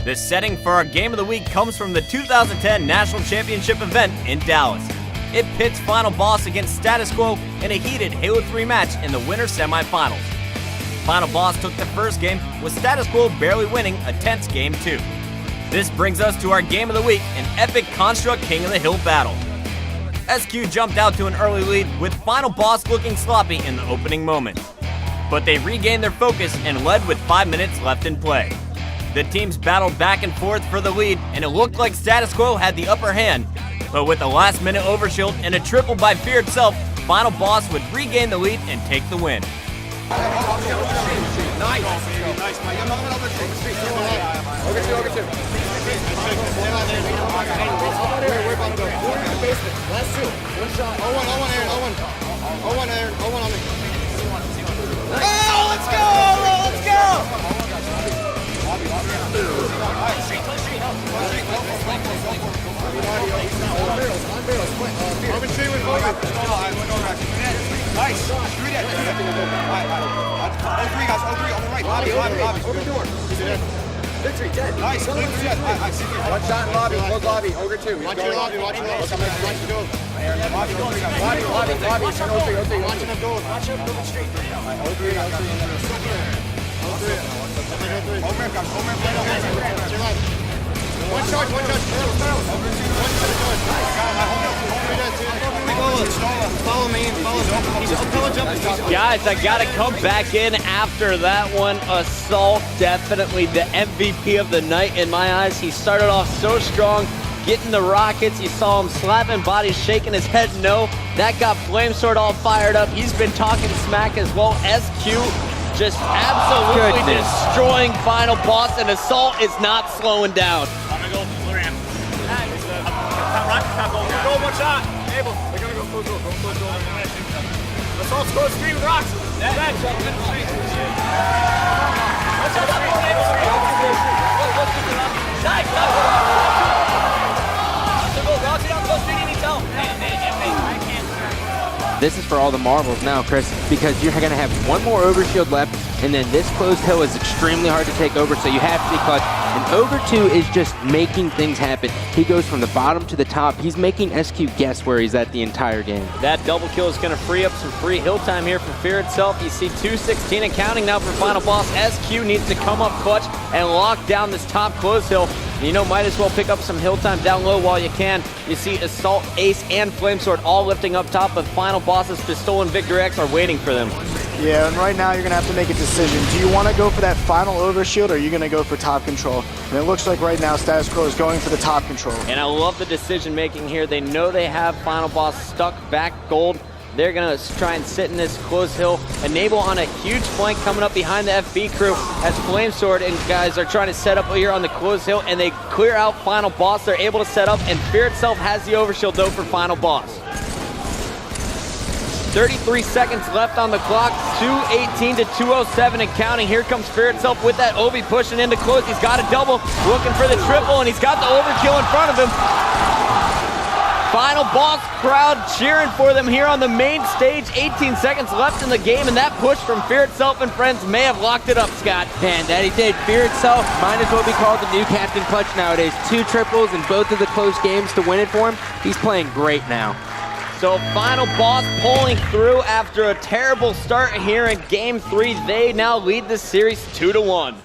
The setting for our Game of the Week comes from the 2010 National Championship event in Dallas. It pits Final Boss against Status Quo in a heated Halo 3 match in the winter semifinals. Final Boss took the first game, with Status Quo barely winning a tense Game 2. This brings us to our Game of the Week, an epic Construct King of the Hill battle. SQ jumped out to an early lead, with Final Boss looking sloppy in the opening moment. But they regained their focus and led with 5 minutes left in play. The teams battled back and forth for the lead, and it looked like Status Quo had the upper hand. But with a last-minute overshield and a triple by Fear itself, Final Boss would regain the lead and take the win. Nice. Three guys. On the right. Lobby. Open door. Victory, dead. Nice. One shot in lobby. Close lobby. Ogre 2. Watch your lobby. Watch the door. Lobby. Watching the door. Watch him moving straight. One charge. Follow me. Guys, I gotta come back in after that one. Assault, definitely the MVP of the night in my eyes. He started off so strong, getting the rockets. You saw him slapping bodies, shaking his head no. That got Flamesword all fired up. He's been talking smack as well. SQ just absolutely destroying Final Boss, and Assault is not slowing down. I'm gonna go blue ramp. Go one shot. Able. They're gonna go close door. Assault scores 3 with rocks. This is for all the marbles now, Chris, because you're going to have one more overshield left, and then this closed hill is extremely hard to take over, so you have to be clutch. And Ogre 2 is just making things happen. He goes from the bottom to the top. He's making SQ guess where he's at the entire game. That double kill is going to free up some free hill time here for Fear itself. You see 2:16 and counting now for Final Boss. SQ needs to come up clutch and lock down this top close hill. You know, might as well pick up some hill time down low while you can. You see Assault, Ace, and Flamesword all lifting up top, but Final Boss's Pistol and Victor X are waiting for them. Yeah, and right now you're going to have to make a decision. Do you want to go for that final overshield, or are you going to go for top control? And it looks like right now Status Quo is going for the top control. And I love the decision making here. They know they have Final Boss stuck back gold. They're going to try and sit in this close hill. Enable on a huge flank coming up behind the FB crew as Flamesword and guys are trying to set up here on the close hill, and they clear out Final Boss. They're able to set up, and Fear itself has the overshield though for Final Boss. 33 seconds left on the clock, 2:18 to 2:07 and counting. Here comes Fear itself with that Obi pushing into close. He's got a double, looking for the triple, and he's got the overkill in front of him. Final Boss crowd cheering for them here on the main stage. 18 seconds left in the game, and that push from Fear itself and friends may have locked it up, Scott. And that he did. Fear itself might as well be called the new Captain Clutch nowadays. 2 triples in both of the close games to win it for him. He's playing great now. So Final Boss pulling through after a terrible start here in Game 3. They now lead the series 2-1.